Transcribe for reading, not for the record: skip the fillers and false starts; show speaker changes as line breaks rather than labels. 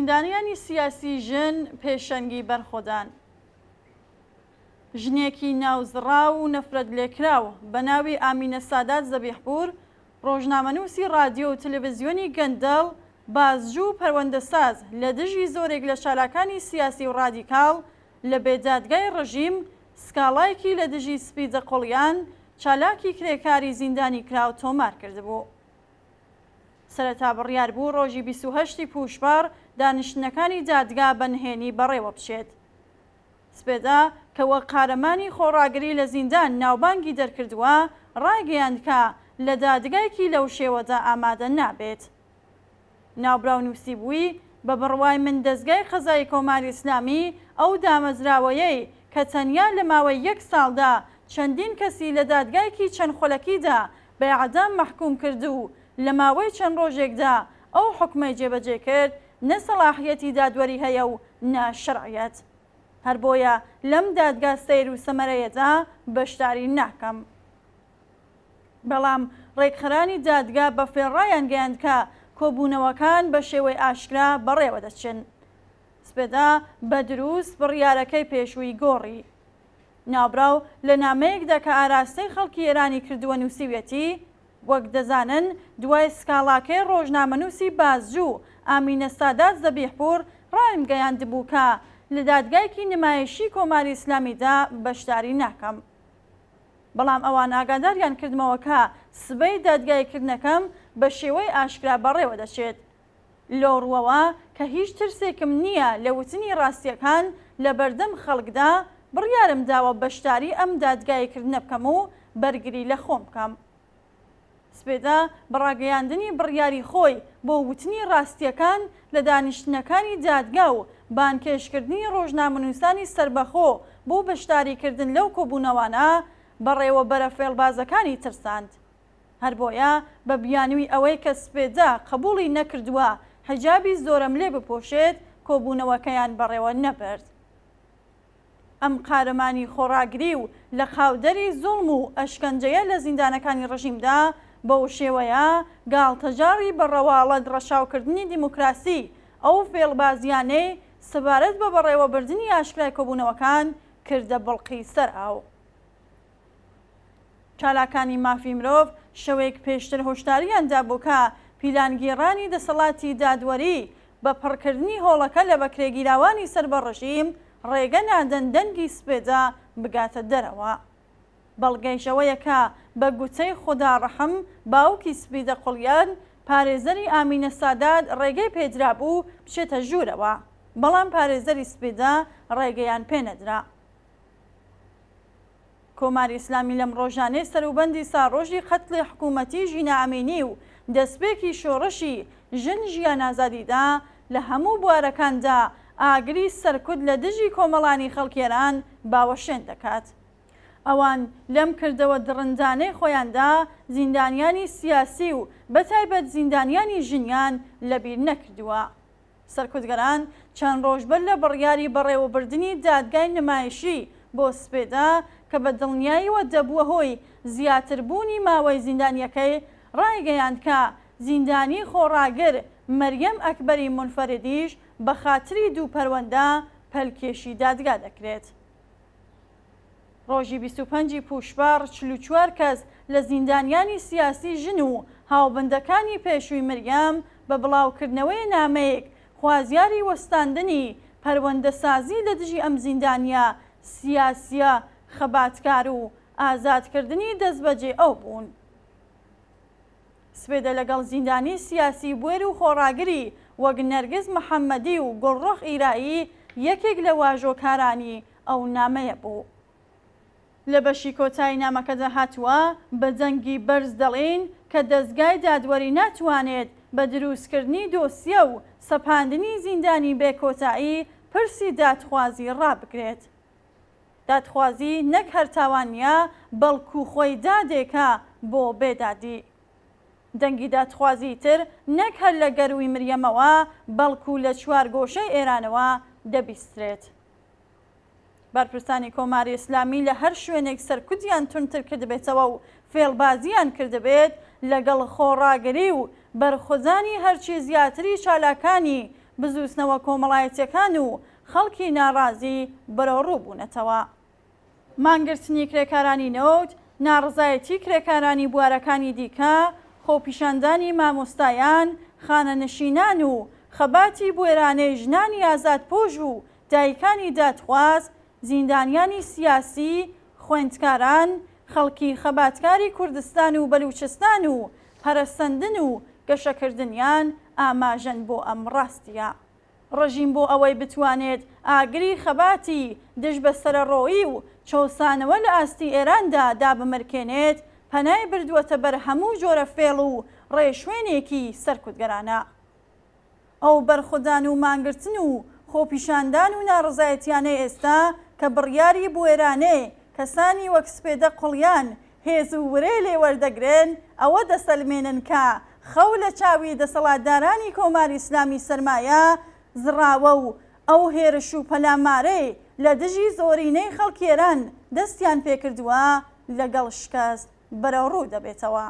زیندانیانی سیاسی ژن پێشەنگی بەرخۆدان. ژنێکی ناوزڕا و نەفرەت لێکراو بە ناوی ئامینە سادات زەبیحپور، ڕۆژنامەنووسی رادیۆ و تەلەڤیزیۆنی گەندەڵ، بازجوو و پەروەندەساز لە دژی زۆرێک لە شالاکانی سیاسی و ڕادیکاڵ لە بێدادگای ڕژیم، سکاڵایەکی لە دژی سپیدە قۆڵیان، چالاکی کرێکاری زیندانی کراو تۆمار کردبوو. سەرەتا بڕیار بوو ڕۆژی 28 پوشبار دانیشتنەکانی دادگا بەنهێنی بەڕێوە بچێت. سپێدا کە وەک قارەمانی خۆڕاگری لە زیندان ناوبانگی دەرکردووە، ڕایگەیاند کە لە دادگایەکی لەو شێوەدا ئامادە نابێت. ناوبراو نووسی بووی بە بڕوای من دەستگای قەزای کۆماری ئیسلامی ئەو دامەزراوەیەی کە تەنیا لە ماوەی 1 ساڵدا چەندین کەسی لە دادگایەکی چەند خۆلەکیدا بە ئیعدام مەحکوم کرد و لە ماوەی چەند ڕۆژێکدا ئەو حکمەی جێبەجێ کرد، نە سەلاحیەتی دادوەری هەیە و نە شەرعیەت. هەر بۆیە لەم دادگا سەیر و سەمەرەیەدا بەشداری ناکەم. بەڵام ڕێکخەرانی دادگا بە فێڕایان گەیاند کە کۆبوونەوەکان بە شێوەی ئاشکرا بەڕێوە دەچن. سپێدا بە دروست بڕیارەکەی پێشووی گۆڕی. ناوبراو لە نامەیەکدا کە ئاراستەی خەڵکی ئێرانی کردووە نووسیوێتی، وەک دەزانن دوای سکاڵاکەی ڕۆژنامەنووسی بازجوو ئامینە سادات زەبیحپور ڕایم گەیاندبوو کە لە دادگایەکی نمایشی کۆماری ئیسلامیدا بەشداری ناکەم. بەڵام ئەوان ئاگاداریان کردمەوە کە سبەی دادگایکردنەکەم بە شێوەی ئاشکرا بەڕێوە دەچێت. لەو ڕووەوە کە هیچ ترسێکم نییە لە وتنی ڕاستیەکان لە بەردەم خەڵکدا، بڕیارم داوە بەشداری ئەم دادگایکردنە بکەم و بەرگری لە خۆم بکەم. سپێدا بەڕاگەیاندنی بڕیاری خۆی بۆ وتنی ڕاستیەکان لە دانیشتنەکانی دادگا و بانکێشکردنی ڕۆژنامەنووسانی سەربەخۆ بۆ بەشداریکردن لەو کۆبوونەوانە بەڕێوەبەرە فێڵبازەکانی ترساند. هەر بۆیە بە بیانووی ئەوەی کە سپێدا قبوڵی نەکردووە حیجابی زۆرم لێ بپۆشێت، کۆبوونەوەکەیان بەڕێوە نەبرد. ئەم قارەمانی خۆڕاگری و لە خاودەری زوڵم و ئەشکەنجەیە لە زیندانەکانی ڕژیمدا بەو شێوەیە گاڵتەجاری بەڕەواڵەت ڕەشاوکردنی دیموکراسی ئەو فێڵبازیانەی سەبارەت بە بەڕێوەبردننی ئاشکرای کۆبوونەوەکان کردە بڵقی سەر ئاو. چالاکانی مافی مرۆڤ شەوەیەک پێشتر هۆشداریاندا بوو کە پیلانگیڕانی دەسەڵاتی دادوەری بە پڕکردنی هۆڵەکە لە بەکرێگیراوانی سەر بە ڕژیم ڕێگە نادەن دەنگی سپێدا بگاتە دەرەوە. بەڵگەیشەوەیە کە بە گوتەی خوددا ڕەحم باوکی سپیدە قوڵیان پارێزەری ئامینە سادات ڕێگەی پێدرا بوو بچێتە ژوورەوە، بەڵام پارێزەری سپیدە ڕێگەیان پێنەدرا. کۆماری ئیسلامی لەم ڕۆژانەی سەروبەندی ساڕۆژی قەتڵی حکوومەتی ژینە ئەمینی و دەستپێکی شۆڕشی ژن ژیان ئازادیدا لە هەموو بوارەکاندا ئاگری سەرکوت لە دژی کۆمەڵانی خەڵکێران باوەشێن دەکات. ئەوان لەم کردەوە دڕندانەی خۆیاندا زیندانیانی سیاسی و بەتایبەت زیندانیانی ژنیان لەبیر نەکردووە. سەرکوتگەران چەند ڕۆژبەر لە بڕیاری بەڕێوەبردننی دادگای نمایشی بۆ سپێدا کە بە دڵنیاییەوە دەبووە هۆی زیاتربوونی ماوەی زیندانیەکەی، ڕایگەیاند کە زیندانی خۆڕاگر مەریەم ئەکبەری منفەردیش بە خاتری دوو پەروەندە پەلکێشی دادگا دەکرێت. ڕۆژی 25 پوشبار 44 کەس لە زیندانیانی سیاسی ژن و هاوبەندەکانی پێشووی مەریەم بە بڵاوکردنەوەی نامەیەک خوازیاری وەستاندنی پەروەندەسازی لە دژی ئەم زیندانیە سیاسیە خەباتکار و ئازادکردنی دەستبەجێ ئەو بوون. سپێدە لەگەڵ زیندانی سیاسی بوێر و خۆڕاگری وەک نەرگز محەممەدی و گوڵڕۆخ ئیرایی یەکێک لە واژۆکارانی ئەو نامەیە بوو. لە بەشی کۆتایی نامەکەدا هاتووە بە جەنگی بەرز دەڵێن کە دەستگای دادوەری ناتوانێت بە دروستکردنی دۆسیە و سەپاندنی زیندانی بێکۆتایی پرسی دادخوازی ڕابگرێت. دادخوازی نەک هەر تاوانیە، بەڵکو خۆی دادێکە بۆ بێدادی. دەنگی دادخوازی تر نەک هەر لە گەروی مریەمەوە، بەڵکو لە چوار گۆشەی ئێرانەوە دەبیسترێت. بەرپرسانی کۆماری ئیسلامی لە هەر شوێنێک سەرکوتیان تونتر کردبێتەوە و فێڵبازیان کردبێت، لەگەڵ خۆڕاگەری و بەرخۆدانی هەرچی زیاتری چالاکانی بزوسنەوە کۆمەڵایەتیەکان و خەڵکی ناڕازی بەرەوڕوو بوونەتەوە. مانگرتنی کرێکارانی نەوت، ناڕزایەتی کرێکارانی بوارەکانی دیکە، خۆپیشاندانی مامۆستایان، خانەنشینان و خەباتی بوێرانەی ژنانی ئازادپۆژ و دایکانی دادخواز، زیندانیانی سیاسی، خوێندکاران، خەڵکی خەباتکاری کوردستان و بەلوچستان و پەرەسەندن و گەشەکردنیان ئاماژەن بۆ ئەم ڕاستیە. ڕژیم بۆ ئەوەی بتوانێت ئاگری خەباتی دژ بە سەرەڕۆیی و چۆسانەوە لە ئاستی ئێراندا دابمرکێنێت، پەنای بردووەتە بەر هەموو جۆرە فێڵ و ڕێشوێنێکی سەرکوتگەرانە. ئەو بەرخۆدان و مانگرتن و خۆپیشاندان و ناڕزایەتیانەی ئێستا کە بڕیاری بوێرانێ کەسانی وەک سپێدە قوڵیان هێز و ورێ لێ وەردەگرن، ئەوە دەسەلمێنن کە خەو لە چاوی دەسەڵاتدارانی کۆماری ئیسلامی سەرمایە زراوە و ئەو هێرش و پەلامارەی لە دژی زۆرینەی خەڵکی ئێران دەستیان پێکردووە لەگەڵ شکست بەرەوڕوو دەبێتەوە.